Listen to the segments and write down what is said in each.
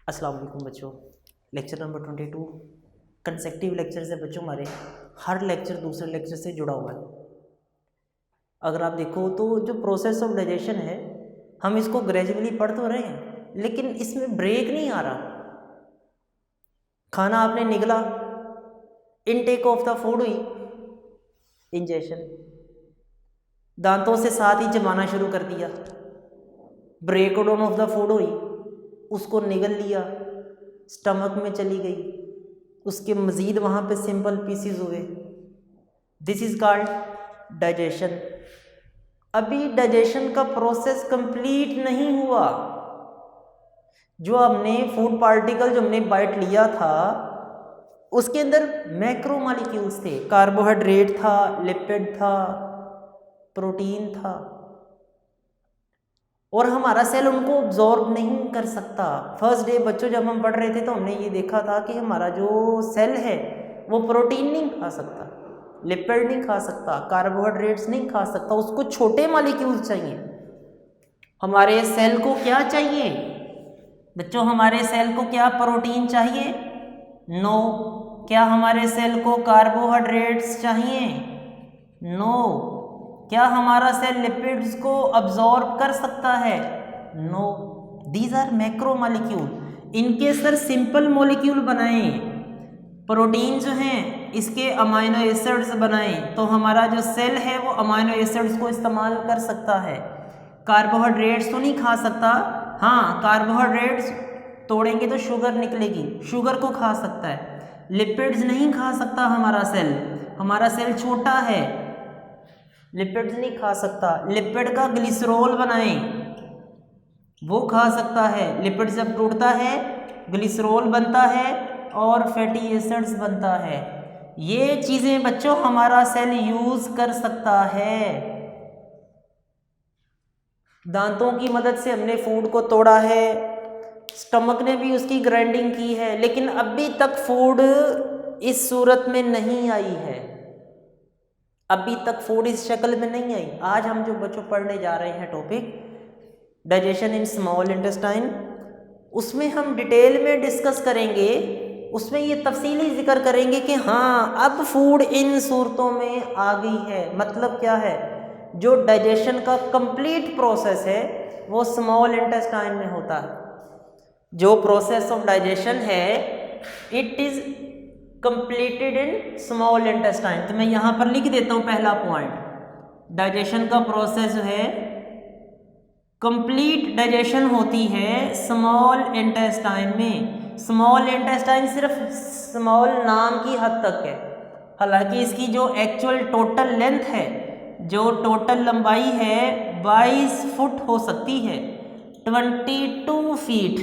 अस्सलाम वालेकुम बच्चों। लेक्चर नंबर 22 कंसेक्टिव लेक्चर्स है बच्चों। हमारे हर लेक्चर दूसरे लेक्चर से जुड़ा हुआ है। अगर आप देखो तो जो प्रोसेस ऑफ डाइजेशन है, हम इसको ग्रेजुअली पढ़ तो रहे हैं, लेकिन इसमें ब्रेक नहीं आ रहा। खाना आपने निगला, इनटेक ऑफ द फूड हुई, इंजेशन, दांतों से साथ ही चबाना शुरू कर दिया, break down of the food हुई, उसको निगल लिया, स्टमक में चली गई, उसके मज़ीद वहाँ पे सिंपल पीसीज हुए। This is called digestion. अभी डाइजेशन का प्रोसेस कंप्लीट नहीं हुआ। जो हमने फूड पार्टिकल जो हमने बाइट लिया था उसके अंदर मैक्रो मॉलिक्यूल्स थे, कार्बोहाइड्रेट था, लिपिड था, प्रोटीन था, और हमारा सेल उनको ऑब्जॉर्ब नहीं कर सकता। फर्स्ट डे बच्चों जब हम पढ़ रहे थे तो हमने ये देखा था कि हमारा जो सेल है वो प्रोटीन नहीं खा सकता, लिपिड नहीं खा सकता, कार्बोहाइड्रेट्स नहीं खा सकता, उसको छोटे मॉलिक्यूल्स चाहिए। हमारे सेल को क्या चाहिए बच्चों? हमारे सेल को क्या प्रोटीन चाहिए? नो। क्या हमारे सेल को कार्बोहाइड्रेट्स चाहिए? नो। क्या हमारा सेल लिपिड्स को अब्जॉर्ब कर सकता है? No. These are macro molecule. इनके सर सिंपल मॉलिक्यूल बनाएं, प्रोटीन जो हैं इसके अमाइनो एसिड्स बनाएं तो हमारा जो सेल है वो अमाइनो एसिड्स को इस्तेमाल कर सकता है। कार्बोहाइड्रेट्स तो नहीं खा सकता। हाँ, कार्बोहाइड्रेट्स तोड़ेंगे तो शुगर निकलेगी, शुगर को खा सकता है। लिपिड्स नहीं खा सकता हमारा सेल, हमारा सेल छोटा है, लिपिड्स नहीं खा सकता। लिपिड का ग्लिसरॉल बनाएं, वो खा सकता है। लिपिड जब टूटता है ग्लिसरॉल बनता है और फैटी एसिड्स बनता है। ये चीज़ें बच्चों हमारा सेल यूज़ कर सकता है। दांतों की मदद से हमने फूड को तोड़ा है, स्टमक ने भी उसकी ग्राइंडिंग की है, लेकिन अभी तक फूड इस सूरत में नहीं आई है। अभी तक फूड इस शक्ल में नहीं आई। आज हम जो बच्चों पढ़ने जा रहे हैं topic digestion in small intestine, उसमें हम डिटेल में डिस्कस करेंगे। उसमें ये तफसीली जिक्र करेंगे कि हाँ अब फूड इन सूरतों में आ गई है। मतलब क्या है? जो डाइजेशन का कंप्लीट प्रोसेस है वो स्मॉल इंटेस्टाइन में होता है। जो प्रोसेस ऑफ डाइजेशन है it is completed in small intestine. तो मैं यहाँ पर लिख देता हूँ पहला पॉइंट, डाइजेशन का प्रोसेस जो है कंप्लीट डाइजेशन होती है स्मॉल इंटेस्टाइन में। स्मॉल इंटेस्टाइन सिर्फ स्मॉल नाम की हद तक है, हालांकि इसकी जो एक्चुअल टोटल लेंथ है, जो टोटल लंबाई है 22 फुट हो सकती है, 22 फीट,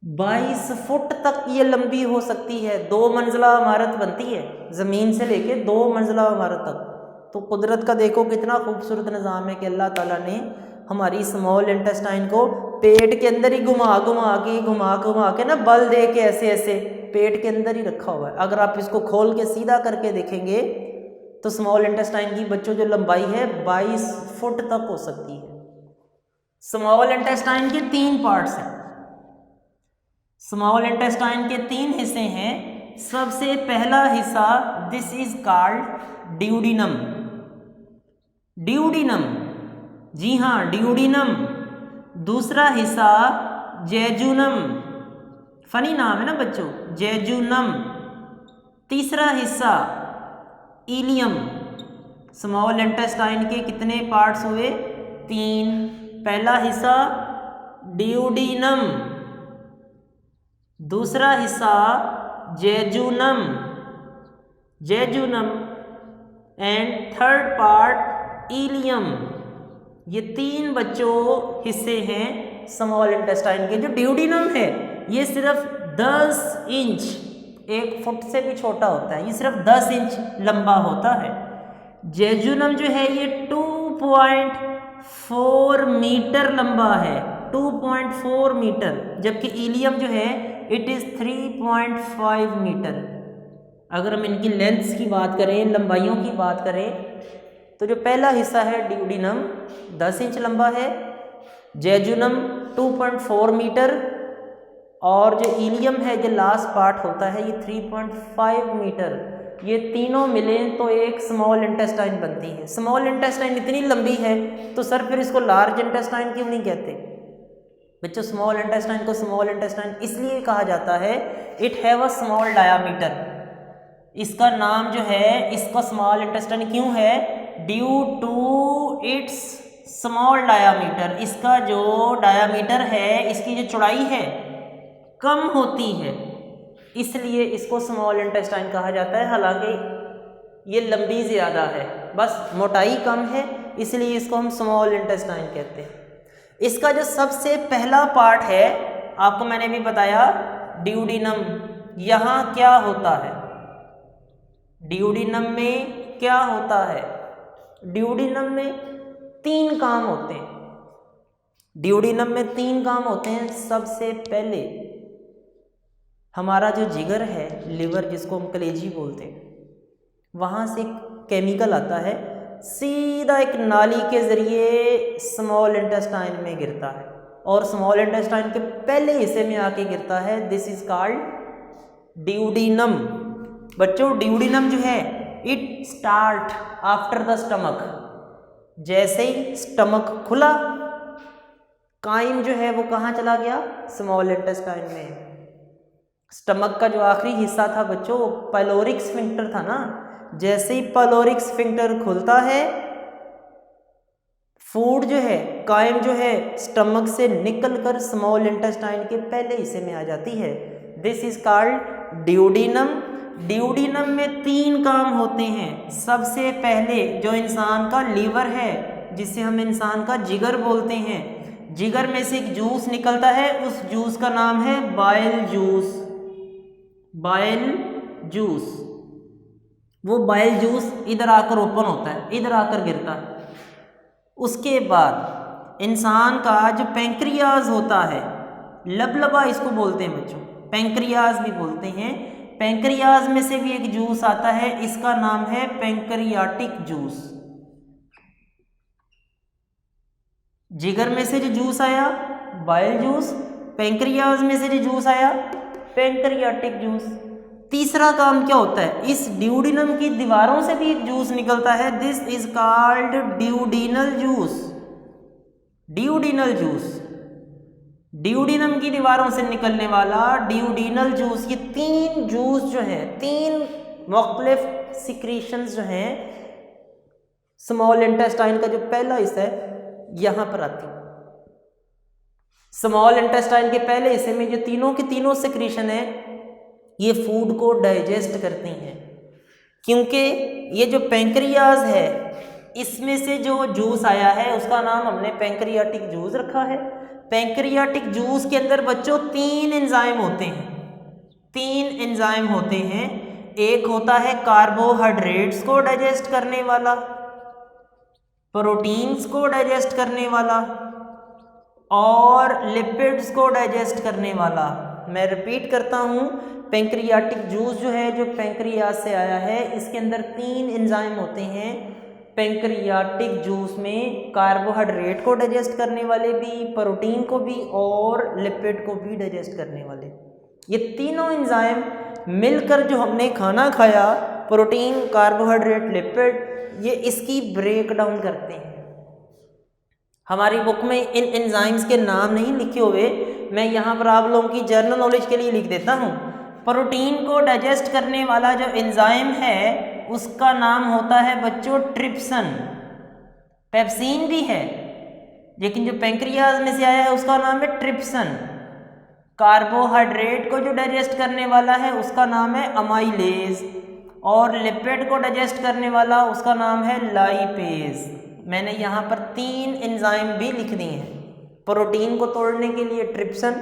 22 फुट तक ये लंबी हो सकती है। 2 मंजिला इमारत बनती है, ज़मीन से लेके 2 मंजिला इमारत तक। तो कुदरत का देखो कितना खूबसूरत निज़ाम है कि अल्लाह ताला ने हमारी स्मॉल इंटेस्टाइन को पेट के अंदर ही घुमा घुमा के ना बल दे के ऐसे पेट के अंदर ही रखा हुआ है। अगर आप इसको खोल के सीधा करके देखेंगे तो स्मॉल इंटेस्टाइन की बच्चों जो लंबाई है 22 फुट तक हो सकती है। स्मॉल इंटेस्टाइन के 3 पार्ट्स हैं। स्मॉल इंटेस्टाइन के 3 हिस्से हैं। सबसे पहला हिस्सा this is called duodenum. Duodenum, जी हाँ ड्यूडिनम। दूसरा हिस्सा जेजुनम, फनी नाम है ना बच्चों, जेजुनम। तीसरा हिस्सा इलियम। स्मॉल इंटेस्टाइन के कितने पार्ट्स हुए? 3। पहला हिस्सा ड्यूडिनम, दूसरा हिस्सा jejunum and third part ileum. ये 3 बच्चों हिस्से हैं स्मॉल इंटेस्टाइन के। जो ड्यूडिनम है ये सिर्फ 10 इंच, 1 फुट से भी छोटा होता है, ये सिर्फ 10 इंच लंबा होता है। जेजुनम जो है ये 2.4 मीटर लंबा है, 2.4 मीटर, जबकि इलियम जो है इट इज़ 3.5 मीटर। अगर हम इनकी लेंथ्स की बात करें, लंबाइयों की बात करें, तो जो पहला हिस्सा है ड्यूडिनम 10 इंच लंबा है, जेजुनम 2.4 मीटर और जो इलियम है जो लास्ट पार्ट होता है ये 3.5 मीटर, ये तीनों मिलें तो एक स्मॉल इंटेस्टाइन बनती है। स्मॉल इंटेस्टाइन इतनी लंबी है तो सर फिर इसको लार्ज इंटेस्टाइन क्यों नहीं कहते बच्चों? स्मॉल इंटेस्टाइन को स्मॉल इंटेस्टाइन इसलिए कहा जाता है, it have a small diameter. इसका नाम जो है, इसका स्मॉल इंटेस्टाइन क्यों है? Due to its small diameter. इसका जो डायामीटर है, इसकी जो चौड़ाई है कम होती है, इसलिए इसको स्मॉल इंटेस्टाइन कहा जाता है। हालांकि ये लंबी ज़्यादा है, बस मोटाई कम है, इसलिए इसको हम स्मॉल इंटेस्टाइन कहते हैं। इसका जो सबसे पहला पार्ट है, आपको मैंने भी बताया ड्यूडिनम। यहाँ क्या होता है? ड्यूडिनम में क्या होता है? ड्यूडिनम में 3 काम होते हैं। ड्यूडिनम में 3 काम होते हैं। सबसे पहले हमारा जो जिगर है, लिवर जिसको हम कलेजी बोलते हैं, वहाँ से केमिकल आता है, सीधा एक नाली के ज़रिए स्मॉल इंटेस्टाइन में गिरता है और स्मॉल इंटेस्टाइन के पहले हिस्से में आके गिरता है। This is called duodenum. बच्चों ड्यूडिनम जो है, it start after the stomach. जैसे ही स्टमक खुला, काइम जो है वो कहाँ चला गया? स्मॉल इंटेस्टाइन में। स्टमक का जो आखिरी हिस्सा था बच्चों, वो पाइलोरिक स्फिंक्टर था ना। जैसे ही पाइलोरिक स्फिंक्टर खुलता है, फूड जो है, काइम जो है, स्टमक से निकलकर स्मॉल इंटेस्टाइन के पहले हिस्से में आ जाती है। This is called duodenum. Duodenum में 3 काम होते हैं। सबसे पहले जो इंसान का लीवर है, जिसे हम इंसान का जिगर बोलते हैं, जिगर में से एक जूस निकलता है, उस जूस का नाम है बाइल जूस। बाइल जूस, वो बाइल जूस इधर आकर ओपन होता है, इधर आकर गिरता है। उसके बाद इंसान का जो पैंक्रियाज होता है, लबलबा इसको बोलते हैं बच्चों, पैंक्रियाज भी बोलते हैं। पैंक्रियाज में से भी एक जूस आता है, इसका नाम है पैंक्रियाटिक जूस। जिगर में से जो जूस आया बाइल जूस, पैंक्रियाज में से जो जूस आया पैंक्रियाटिक जूस। तीसरा काम क्या होता है? इस ड्यूडिनम की दीवारों से भी एक जूस निकलता है। This is called duodenal juice. Duodenal juice, duodenum की दीवारों से निकलने वाला ड्यूडिनल जूस। ये 3 जूस जो है, 3 मुख्तलिफ सिक्रीशंस जो हैं स्मॉल इंटेस्टाइन का जो पहला हिस्सा है यहाँ पर आती है। स्मॉल इंटेस्टाइन के पहले हिस्से में जो तीनों की तीनों सिक्रीशन है, ये फूड को डाइजेस्ट करती हैं। क्योंकि ये जो पैंक्रियाज है, इसमें से जो जूस आया है उसका नाम हमने पैंक्रियाटिक जूस रखा है। पैंक्रियाटिक जूस के अंदर बच्चों 3 एंजाइम होते हैं। 3 एंजाइम होते हैं। एक होता है कार्बोहाइड्रेट्स को डाइजेस्ट करने वाला, प्रोटीन्स को डाइजेस्ट करने वाला और लिपिड्स को डाइजेस्ट करने वाला। मैं रिपीट करता हूँ, पैंक्रियाटिक जूस जो है, जो पैंक्रियाज से आया है, इसके अंदर 3 एंजाइम होते हैं। पैंक्रियाटिक जूस में कार्बोहाइड्रेट को डाइजेस्ट करने वाले भी, प्रोटीन को भी और लिपिड को भी डाइजेस्ट करने वाले। ये तीनों एंजाइम मिलकर जो हमने खाना खाया, प्रोटीन, कार्बोहाइड्रेट, लिपिड, ये इसकी ब्रेक डाउन करते हैं। हमारी बुक में इन एंजाइम्स के नाम नहीं लिखे हुए, मैं यहाँ पर आप लोगों की जर्नल नॉलेज के लिए लिख देता हूँ। प्रोटीन को डाइजेस्ट करने वाला जो एंजाइम है उसका नाम होता है बच्चों ट्रिप्सन। पेप्सिन भी है, लेकिन जो पैंक्रियाज में से आया है उसका नाम है ट्रिप्सन। कार्बोहाइड्रेट को जो डाइजेस्ट करने वाला है उसका नाम है अमाइलेज और लिपिड को डाइजेस्ट करने वाला उसका नाम है लाइपेज। मैंने यहाँ पर 3 एंजाइम भी लिख दिए हैं। प्रोटीन को तोड़ने के लिए ट्रिप्सन,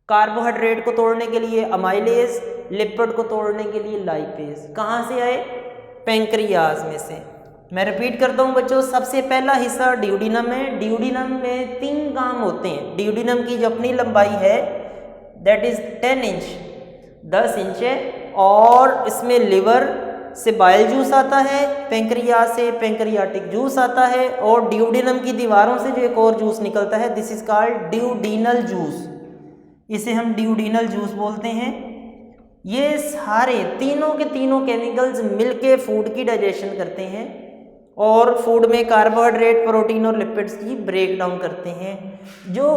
कार्बोहाइड्रेट को तोड़ने के लिए अमाइलेज, लिपिड को तोड़ने के लिए लाइपेज। कहाँ से आए? पैंक्रियाज में से। मैं रिपीट करता हूँ बच्चों, सबसे पहला हिस्सा ड्यूडिनम है। ड्यूडिनम में 3 काम होते हैं। ड्यूडिनम की जो अपनी लंबाई है दैट इज 10 इंच, 10 इंच है, और इसमें लिवर से बाइल जूस आता है, पैंक्रियाज से पैंक्रियाटिक जूस आता है, और ड्यूडिनम की दीवारों से जो एक और जूस निकलता है, this is called duodenal juice. इसे हम ड्यूडिनल जूस बोलते हैं। ये सारे तीनों के तीनों केमिकल्स मिलके फूड की डाइजेशन करते हैं और फूड में कार्बोहाइड्रेट, प्रोटीन और लिपिड्स की ब्रेक डाउन करते हैं। जो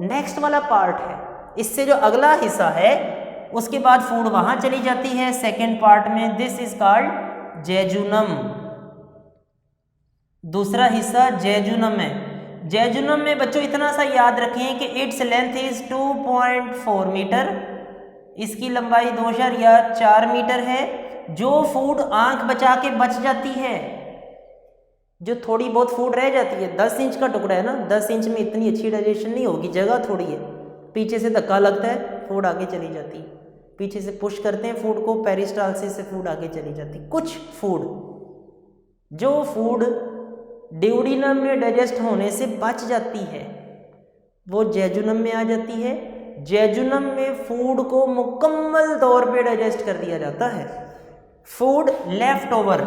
नेक्स्ट वाला पार्ट है, इससे जो अगला हिस्सा है, उसके बाद फूड वहाँ चली जाती है सेकेंड पार्ट में। This is called jejunum. दूसरा हिस्सा जेजुनम है। जेजुनम में बच्चों इतना सा याद रखें कि इट्स लेंथ इज 2.4 मीटर, इसकी लंबाई 2 या 4 मीटर है। जो फूड आंख बचा के बच जाती है, जो थोड़ी बहुत फूड रह जाती है, 10 इंच का टुकड़ा है ना, 10 इंच में इतनी अच्छी डाइजेशन नहीं होगी, जगह थोड़ी है, पीछे से धक्का लगता है, फूड आगे चली जाती है, पीछे से पुश करते हैं फूड को, पेरिस्टालसिस से फूड आगे चली जाती है। कुछ फूड, जो फूड ड्यूडिनम में डाइजेस्ट होने से बच जाती है, वो जेजुनम में आ जाती है। जेजुनम में फूड को मुकम्मल तौर पे डाइजेस्ट कर दिया जाता है। फूड लेफ्ट ओवर,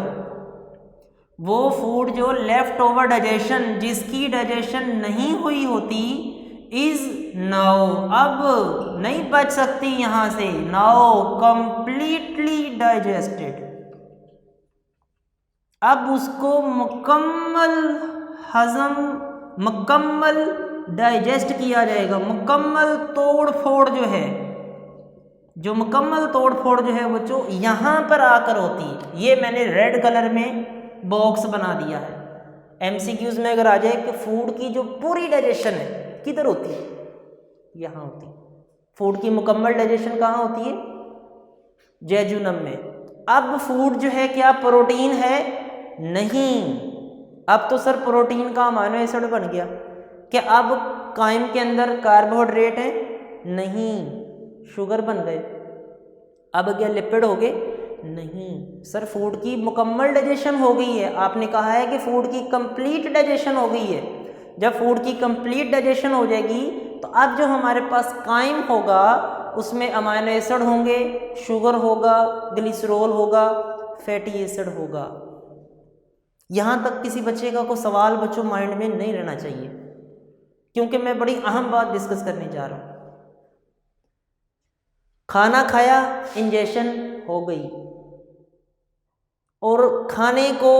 वो फूड जो लेफ्ट ओवर डाइजेशन, जिसकी डाइजेशन नहीं हुई होती, इज नाउ, अब नहीं बच सकती यहां से, नाउ कंप्लीटली डाइजेस्टेड। अब उसको मुकम्मल हजम, मुकम्मल डाइजेस्ट किया जाएगा। मुकम्मल तोड़ फोड़ जो है, जो मुकम्मल तोड़ फोड़ जो है बच्चों यहाँ पर आकर होती है। ये मैंने रेड कलर में बॉक्स बना दिया है। एमसीक्यूज में अगर आ जाए कि फूड की जो पूरी डाइजेशन है किधर होती है, यहाँ होती है। फूड की मुकम्मल डाइजेशन कहाँ होती है, जेजुनम में। अब फूड जो है क्या प्रोटीन है, नहीं। अब तो सर प्रोटीन का अमीनो एसिड बन गया, क्या अब कायम के अंदर कार्बोहाइड्रेट है, नहीं, शुगर बन गए। अब क्या लिपिड हो गए, नहीं सर, फूड की मुकम्मल डाइजेशन हो गई है। आपने कहा है कि फूड की कंप्लीट डाइजेशन हो गई है। जब फूड की कंप्लीट डाइजेशन हो जाएगी तो अब जो हमारे पास कायम होगा उसमें अमीनो एसिड होंगे, शुगर होगा, ग्लिसरॉल होगा, फैटी एसिड होगा। यहाँ तक किसी बच्चे का कोई सवाल बच्चों माइंड में नहीं रहना चाहिए, क्योंकि मैं बड़ी अहम बात डिस्कस करने जा रहा हूँ। खाना खाया, इंजेक्शन हो गई, और खाने को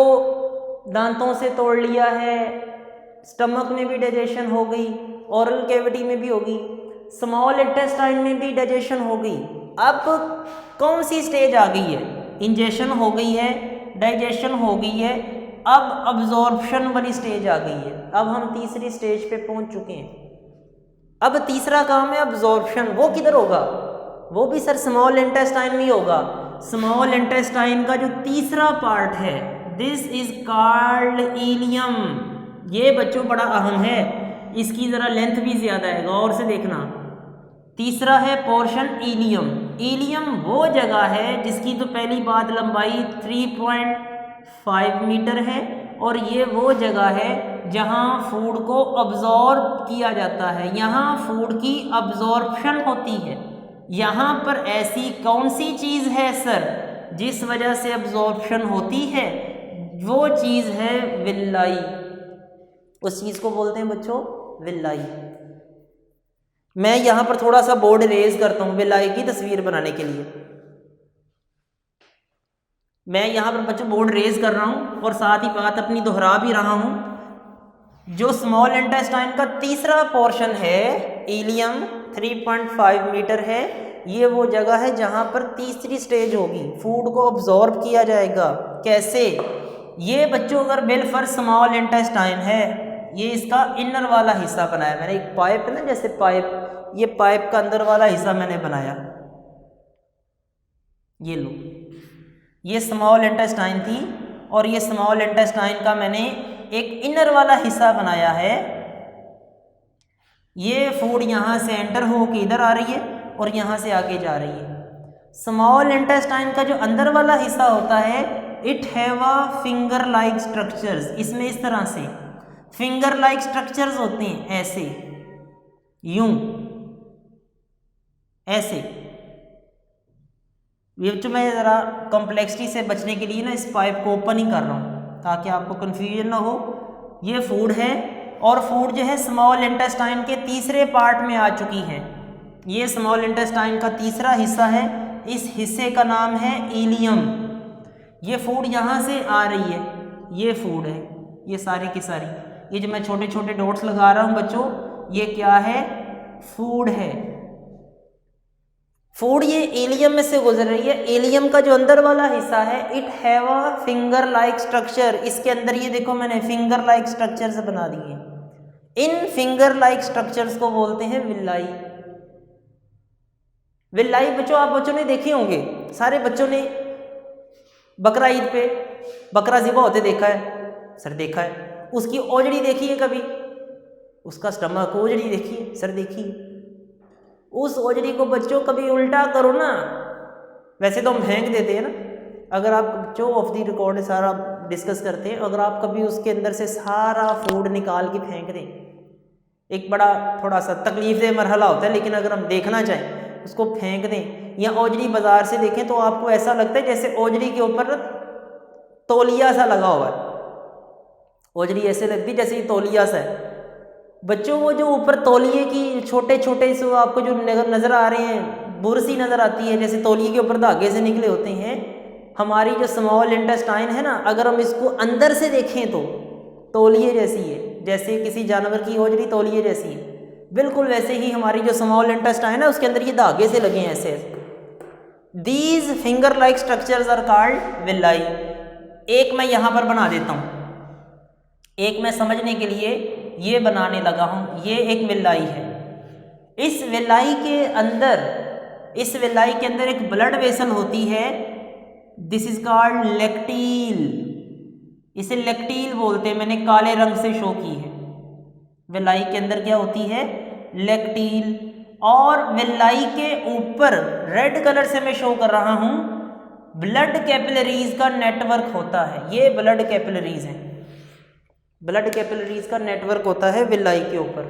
दांतों से तोड़ लिया है, स्टमक में भी डाइजेशन हो गई, ओरल कैविटी में भी होगी, स्मॉल इंटेस्टाइन में भी डाइजेशन हो गई। अब कौन सी स्टेज आ गई है, इंजेक्शन हो गई है, डाइजेशन हो गई है, अब अब्जॉर्प्शन वाली स्टेज आ गई है। अब हम तीसरी स्टेज पे पहुंच चुके हैं। अब तीसरा काम है अब्जॉर्प्शन। वो किधर होगा, वो भी सर स्मॉल इंटेस्टाइन में होगा। स्मॉल इंटेस्टाइन का जो तीसरा पार्ट है, दिस इज कॉल्ड इलियम। ये बच्चों बड़ा अहम है, इसकी ज़रा लेंथ भी ज़्यादा है, गौर से देखना। तीसरा है पोर्शन इलियम। इलियम वो जगह है जिसकी तो पहली बात लंबाई 3.5 मीटर है, और ये वो जगह है जहाँ फूड को अब्जॉर्ब किया जाता है, यहाँ फूड की अब्जॉर्प्शन होती है। यहाँ पर ऐसी कौन सी चीज़ है सर जिस वजह से अब्जॉर्प्शन होती है, वो चीज़ है विल्लाई। उस चीज़ को बोलते हैं बच्चों विल्लाई। मैं यहाँ पर थोड़ा सा बोर्ड रेज करता हूँ विल्लाई की तस्वीर बनाने के लिए। मैं यहाँ पर बच्चों बोर्ड रेज कर रहा हूँ और साथ ही बात अपनी दोहरा भी रहा हूँ। जो स्मॉल इंटेस्टाइन का तीसरा पोर्शन है इलियम, 3.5 मीटर है, ये वो जगह है जहाँ पर तीसरी स्टेज होगी, फूड को अब्जॉर्ब किया जाएगा। कैसे, ये बच्चों अगर बिल फर स्मॉल इंटेस्टाइन है, ये इसका इनर वाला हिस्सा बनाया मैंने, एक पाइप है ना जैसे पाइप, ये पाइप का अंदर वाला हिस्सा मैंने बनाया, ये लो, ये स्मॉल इंटेस्टाइन थी, और ये स्मॉल इंटेस्टाइन का मैंने एक इनर वाला हिस्सा बनाया है। ये फूड यहाँ से एंटर हो के इधर आ रही है और यहाँ से आगे जा रही है। स्मॉल इंटेस्टाइन का जो अंदर वाला हिस्सा होता है, it have a finger like structures. इसमें इस तरह से फिंगर लाइक स्ट्रक्चर्स होते हैं, ऐसे, यूं, ऐसे। ये जो मैं ज़रा कॉम्प्लेक्सिटी से बचने के लिए ना इस पाइप को ओपन ही कर रहा हूँ ताकि आपको कन्फ्यूजन ना हो। ये फूड है, और फूड जो है स्मॉल इंटेस्टाइन के तीसरे पार्ट में आ चुकी है। ये स्मॉल इंटेस्टाइन का तीसरा हिस्सा है। इस हिस्से का नाम है इलियम। ये फूड यहाँ से आ रही है, ये फूड है, ये सारी की सारी, ये जो मैं छोटे छोटे डॉट्स लगा रहा हूँ बच्चों, ये क्या है? फूड है। फूड ये इलियम में से गुजर रही है। इलियम का जो अंदर वाला हिस्सा है, it have a finger like structure. इसके अंदर ये देखो मैंने फिंगर लाइक स्ट्रक्चर्स बना दिए। इन फिंगर लाइक स्ट्रक्चर्स को बोलते हैं विल्लाई। विल्लाई बच्चों, आप बच्चों ने देखे होंगे, सारे बच्चों ने बकरा ईद पे बकरा ज़िबा होते देखा है, सर देखा है। उसकी ओजड़ी देखी है कभी? उसका स्टमक, ओजड़ी देखी है, सर देखी है। उस ओजड़ी को बच्चों कभी उल्टा करो ना, वैसे तो हम फेंक देते हैं ना, अगर आप बच्चों ऑफ दी रिकॉर्ड सारा डिस्कस करते हैं, अगर आप कभी उसके अंदर से सारा फूड निकाल के फेंक दें, एक बड़ा थोड़ा सा तकलीफदेह मरहला होता है, लेकिन अगर हम देखना चाहें उसको फेंक दें या ओजड़ी बाज़ार से देखें तो आपको ऐसा लगता है जैसे ओजड़ी के ऊपर तौलिया सा लगा हुआ है। ओजड़ी ऐसे लगती है जैसे ये तौलिया सा है। बच्चों वो जो ऊपर तौलिए की छोटे छोटे से आपको जो नज़र आ रहे हैं, बुरसी नज़र आती है, जैसे तौलिए के ऊपर धागे से निकले होते हैं, हमारी जो स्मॉल इंटेस्टाइन है ना, अगर हम इसको अंदर से देखें तो तौलिए जैसी है, जैसे किसी जानवर की ओजड़ी तौलिए जैसी है, बिल्कुल वैसे ही हमारी जो स्मॉल इंटेस्टाइन है उसके अंदर ये धागे से लगे हैं ऐसे ऐसे। These finger like structures are called villi. एक मैं यहाँ पर बना देता हूँ, एक मैं समझने के लिए ये बनाने लगा हूँ। ये एक विल्लाई है। इस विल्लाई के अंदर एक ब्लड वेसल होती है, दिस इज कॉल्ड लेक्टील। इसे लेक्टील बोलते हैं, मैंने काले रंग से शो की है। विल्लाई के अंदर क्या होती है? लेक्टील। और विल्लाई के ऊपर रेड कलर से मैं शो कर रहा हूँ, ब्लड कैपिलरीज का नेटवर्क होता है। ये ब्लड कैपिलरीज हैं, ब्लड कैपिलरीज का नेटवर्क होता है विल्लाई के ऊपर।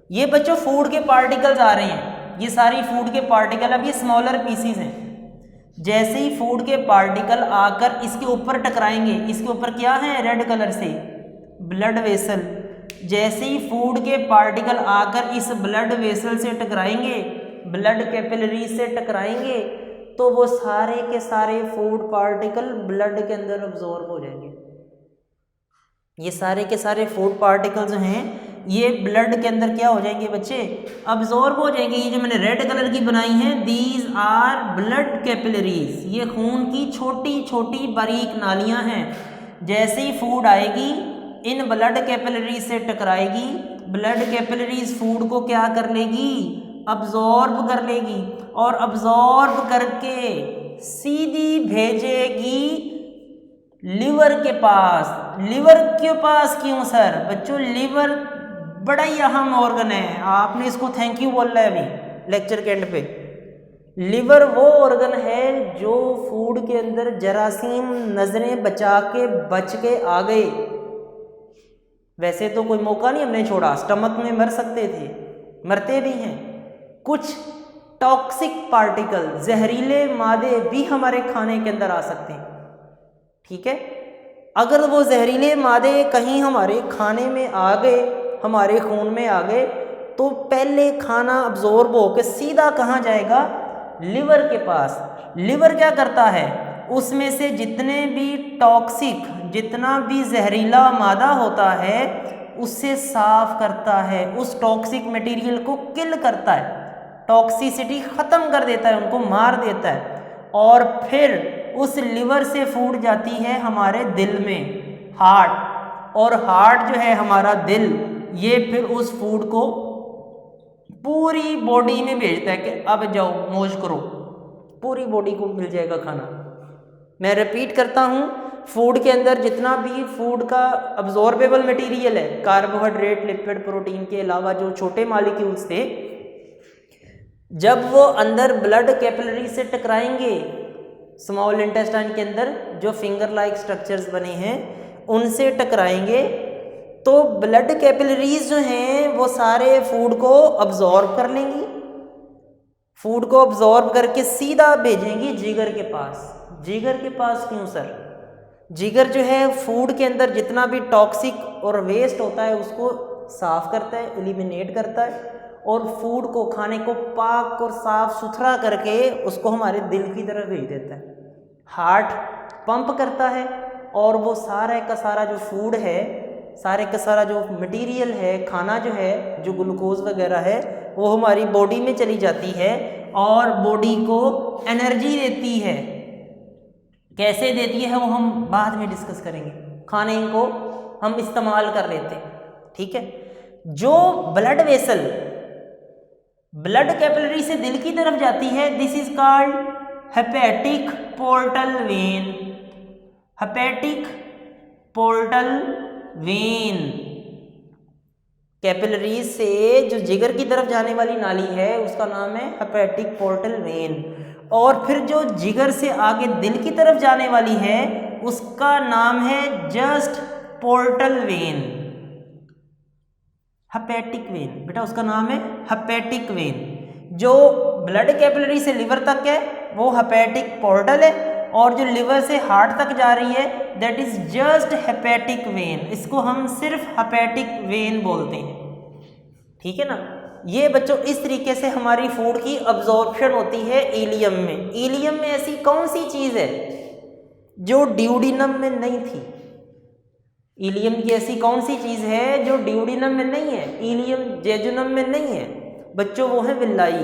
ये बच्चों फूड के पार्टिकल्स आ रहे हैं, ये सारी फूड के पार्टिकल, अब ये स्मॉलर पीसीज हैं। जैसे ही फूड के पार्टिकल आकर इसके ऊपर टकराएंगे, इसके ऊपर क्या है? रेड कलर से ब्लड वेसल। जैसे ही फूड के पार्टिकल आकर इस ब्लड वेसल से टकराएंगे, ब्लड कैपिलरीज से टकराएंगे, तो वो सारे के सारे फूड पार्टिकल ब्लड के अंदर अब्जॉर्ब हो जाएंगे। ये सारे के सारे फूड पार्टिकल जो हैं ये ब्लड के अंदर क्या हो जाएंगे बच्चे? अब्जॉर्ब हो जाएंगे। ये जो मैंने रेड कलर की बनाई हैं, दीज आर ब्लड कैपिलरीज। ये खून की छोटी छोटी बारीक नालियां हैं। जैसे ही फूड आएगी इन ब्लड कैपिलरीज से टकराएगी, ब्लड कैपिलरीज फूड को क्या कर लेगी? अब्जॉर्ब कर लेगी, और अब्जॉर्ब करके सीधी भेजेगी लिवर के पास। लिवर के पास क्यों सर? बच्चों लिवर बड़ा ही अहम ऑर्गन है, आपने इसको थैंक यू बोलना है अभी लेक्चर के एंड पे। लिवर वो ऑर्गन है जो फूड के अंदर जरासीम नजरें बचा के बच के आ गए। वैसे तो कोई मौका नहीं हमने छोड़ा, स्टमक में मर सकते थे, मरते भी हैं। कुछ टॉक्सिक पार्टिकल, जहरीले मादे भी हमारे खाने के अंदर आ सकते हैं, ठीक है। अगर वो जहरीले मादे कहीं हमारे खाने में आ गए, हमारे खून में आ गए, तो पहले खाना अब्जॉर्ब होकर सीधा कहाँ जाएगा? लिवर के पास। लिवर क्या करता है? उसमें से जितने भी टॉक्सिक, जितना भी जहरीला मादा होता है उससे साफ करता है, उस टॉक्सिक मटेरियल को किल करता है, टॉक्सिसिटी ख़त्म कर देता है, उनको मार देता है। और फिर उस लिवर से फूड जाती है हमारे दिल में, हार्ट, और हार्ट जो है हमारा दिल, ये फिर उस फूड को पूरी बॉडी में भेजता है कि अब जाओ मौज करो, पूरी बॉडी को मिल जाएगा खाना। मैं रिपीट करता हूँ, फूड के अंदर जितना भी फूड का अब्जॉर्बेबल मटेरियल है, कार्बोहाइड्रेट, लिपिड, प्रोटीन के अलावा जो छोटे मॉलिक्यूल्स थे, जब वो अंदर ब्लड कैपिलरी से टकराएंगे, स्मॉल इंटेस्टाइन के अंदर जो फिंगर लाइक स्ट्रक्चर्स बने हैं उनसे टकराएंगे, तो ब्लड कैपिलरीज जो हैं वो सारे फूड को अब्जॉर्ब कर लेंगी, फूड को अब्जॉर्ब करके सीधा भेजेंगी जिगर के पास। जिगर के पास क्यों सर? जिगर जो है फूड के अंदर जितना भी टॉक्सिक और वेस्ट होता है उसको साफ करता है, एलिमिनेट करता है, और फूड को, खाने को पाक और साफ सुथरा करके उसको हमारे दिल की तरफ भेज देता है। हार्ट पंप करता है और वो सारा का सारा जो फूड है, सारे का सारा जो मटेरियल है, खाना जो है, जो ग्लूकोज वगैरह है, वो हमारी बॉडी में चली जाती है और बॉडी को एनर्जी देती है। कैसे देती है वो हम बाद में डिस्कस करेंगे। खाने को हम इस्तेमाल कर लेते हैं, ठीक है। जो ब्लड वेसल, ब्लड कैपिलरी से दिल की तरफ जाती है, this is called hepatic portal vein. Hepatic portal vein, capillary से जो जिगर की तरफ जाने वाली नाली है उसका नाम है हेपेटिक पोर्टल वेन। और फिर जो जिगर से आगे दिल की तरफ जाने वाली है उसका नाम है just portal vein, hepatic when. बेटा उसका नाम है हेपेटिक वेन। जो ब्लड कैपिलरी से लिवर तक है वो हेपेटिक पोर्टल है, और जो लिवर से हार्ट तक जा रही है that is just hepatic when. इसको हम सिर्फ हेपेटिक वेन बोलते हैं, ठीक है ना। ये बच्चों इस तरीके से हमारी फूड की अब्जॉर्प्शन होती है इलियम में। इलियम में ऐसी कौन सी चीज़ है जो ड्यूडिनम में नहीं थी? इलियम की ऐसी कौन सी चीज़ है जो ड्यूडिनम में नहीं है, इलियम जेजुनम में नहीं है? बच्चों वो है विलाई।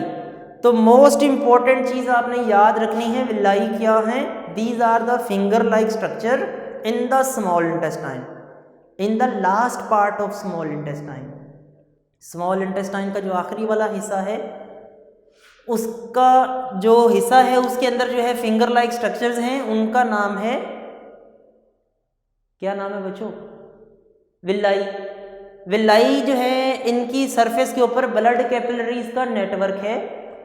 तो मोस्ट इंपॉर्टेंट चीज़ आपने याद रखनी है, विलाई क्या है? These are the finger like structure in the small intestine, in the last part of small intestine. Small intestine का जो आखिरी वाला हिस्सा है उसका जो हिस्सा है उसके अंदर जो है फिंगर लाइक स्ट्रक्चर्स हैं, उनका नाम है, क्या नाम है बच्चों? विलाई। विलाई जो है इनकी सरफेस के ऊपर ब्लड कैपिलरीज का नेटवर्क है,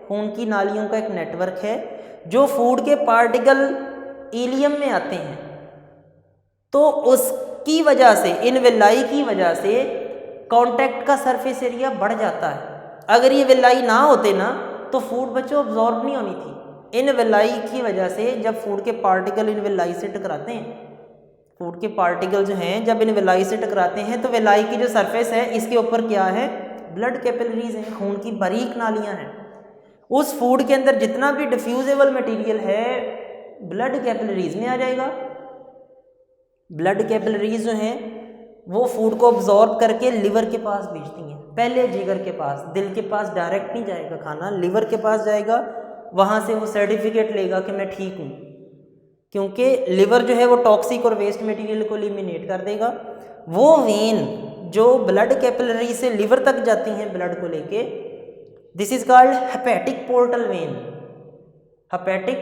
खून की नालियों का एक नेटवर्क है, जो फूड के पार्टिकल इलियम में आते हैं। तो उसकी वजह से, इन विलाई की वजह से कांटेक्ट का सरफेस एरिया बढ़ जाता है। अगर ये विलाई ना होते ना तो फूड बच्चों अब्जॉर्ब नहीं होनी थी। इन विलाई की वजह से जब फूड के पार्टिकल इन विलाई से टकराते हैं, फूड के पार्टिकल जो हैं जब इन विलाई से टकराते हैं तो विलाई की जो सरफेस है इसके ऊपर क्या है? ब्लड कैपिलरीज हैं, खून की बारीक नालियां हैं। उस फूड के अंदर जितना भी डिफ्यूजेबल मटेरियल है ब्लड कैपिलरीज में आ जाएगा। ब्लड कैपिलरीज जो हैं वो फूड को अब्जॉर्ब करके लिवर के पास भेजती हैं, पहले जिगर के पास, दिल के पास डायरेक्ट नहीं जाएगा खाना, लिवर के पास जाएगा। वहाँ से वो सर्टिफिकेट लेगा कि मैं ठीक हूँ, क्योंकि लिवर जो है वो टॉक्सिक और वेस्ट मटेरियल को एलिमिनेट कर देगा। वो वेन जो ब्लड कैपिलरी से लिवर तक जाती हैं ब्लड को लेके, this is called hepatic portal vein, hepatic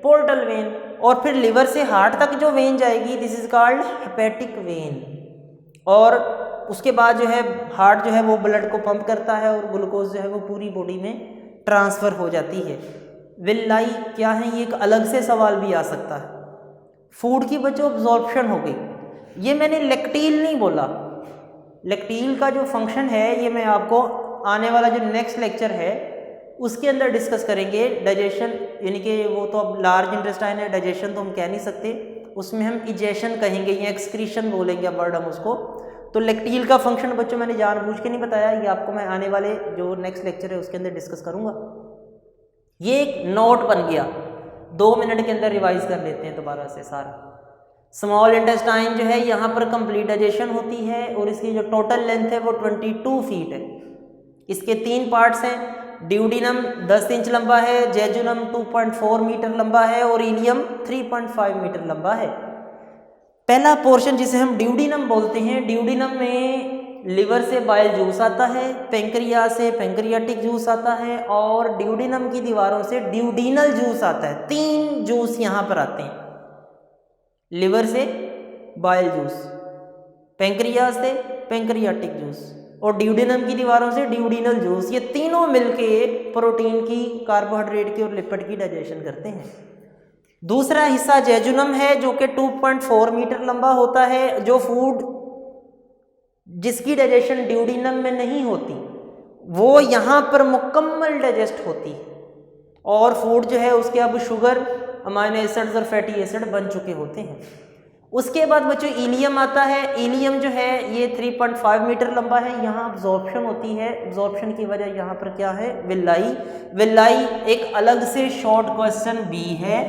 portal vein. और फिर लिवर से हार्ट तक जो वेन जाएगी this is called hepatic when. और उसके बाद जो है हार्ट जो है वो ब्लड को पंप करता है और ग्लूकोज जो है वो पूरी बॉडी में ट्रांसफ़र हो जाती है। विलाई क्या है, ये एक अलग से सवाल भी आ सकता है। फूड की बच्चों अब्जॉर्प्शन हो गई। ये मैंने लेक्टील नहीं बोला, लेक्टील का जो फंक्शन है ये मैं आपको आने वाला जो नेक्स्ट लेक्चर है उसके अंदर डिस्कस करेंगे। डाइजेशन यानी कि वो तो अब लार्ज इंटेस्टाइन है, डाइजेशन तो हम कह नहीं सकते, उसमें हम इजेशन कहेंगे या एक्सक्रीशन बोलेंगे वर्ड हम उसको। तो लेक्टील का फंक्शन बच्चों मैंने जानबूझ के नहीं बताया, ये आपको मैं आने वाले जो नेक्स्ट लेक्चर है उसके अंदर डिस्कस करूँगा। ये एक नोट बन गया, 2 मिनट के अंदर रिवाइज कर लेते हैं दोबारा से सारा। स्मॉल इंटेस्टाइन जो है यहाँ पर कंप्लीट डाइजेशन होती है और इसकी जो टोटल लेंथ है वो 22 फीट है। इसके 3 पार्ट्स हैं, ड्यूडिनम 10 इंच लंबा है, जेजुनम 2.4 मीटर लंबा है और इलियम 3.5 मीटर लंबा है। पहला पोर्शन जिसे हम ड्यूडिनम बोलते हैं, ड्यूडिनम में लिवर से बाइल जूस आता है, पेंक्रियाज से पेंक्रियाटिक जूस आता है और ड्यूडिनम की दीवारों से ड्यूडिनल जूस आता है। 3 जूस यहाँ पर आते हैं, लिवर से बाइल जूस, पेंक्रियाज से पेंक्रियाटिक जूस और ड्यूडिनम की दीवारों से ड्यूडिनल जूस। ये तीनों मिलके प्रोटीन की, कार्बोहाइड्रेट की और लिपिड की डाइजेशन करते हैं। दूसरा हिस्सा जेजुनम है जो कि 2.4 मीटर लंबा होता है, जो फूड जिसकी डाइजेशन ड्यूडिनम में नहीं होती वो यहाँ पर मुकम्मल डाइजेस्ट होती है और फूड जो है उसके अब शुगर, अमाइनो एसिड्स और फैटी एसिड बन चुके होते हैं। उसके बाद बच्चों इलियम आता है। इलियम जो है ये 3.5 मीटर लंबा है। यहाँ अब्जॉर्प्शन होती है, अब्जॉर्प्शन की वजह यहाँ पर क्या है, विल्लाई। विल्लाई एक अलग से शॉर्ट क्वेश्चन भी है,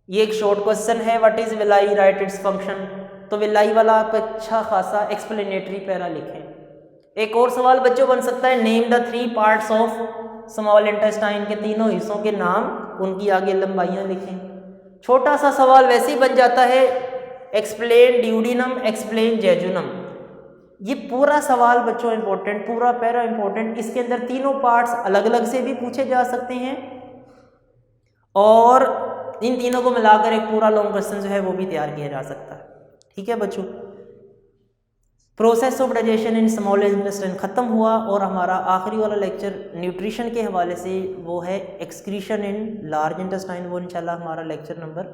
ये एक शॉर्ट क्वेश्चन है, what is villi, right its function. तो विलाई वाला आप अच्छा खासा एक्सप्लेनेटरी पैरा लिखें। एक और सवाल बच्चों बन सकता है, name the 3 parts of small intestine, के तीनों हिस्सों के नाम, उनकी आगे लंबाइयाँ लिखें। छोटा सा सवाल वैसे ही बन जाता है, एक्सप्लेन ड्यूडिनम, एक्सप्लेन जेजुनम। ये पूरा सवाल बच्चों इंपॉर्टेंट, पूरा पैरा इंपॉर्टेंट। इसके अंदर तीनों पार्ट्स अलग अलग से भी पूछे जा सकते हैं और इन तीनों को मिलाकर एक पूरा लॉन्ग क्वेश्चन जो है वो भी तैयार किया जा सकता है। ठीक है बच्चों, process of digestion in small intestine ख़त्म हुआ और हमारा आखिरी वाला लेक्चर न्यूट्रिशन के हवाले से वो है एक्सक्रीशन इन लार्ज इंटेस्टाइन। वो इंशाल्लाह हमारा लेक्चर नंबर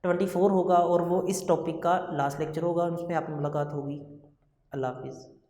24 होगा और वो इस टॉपिक का लास्ट लेक्चर होगा, उसमें आपकी मुलाकात होगी। अल्लाह हाफिज़।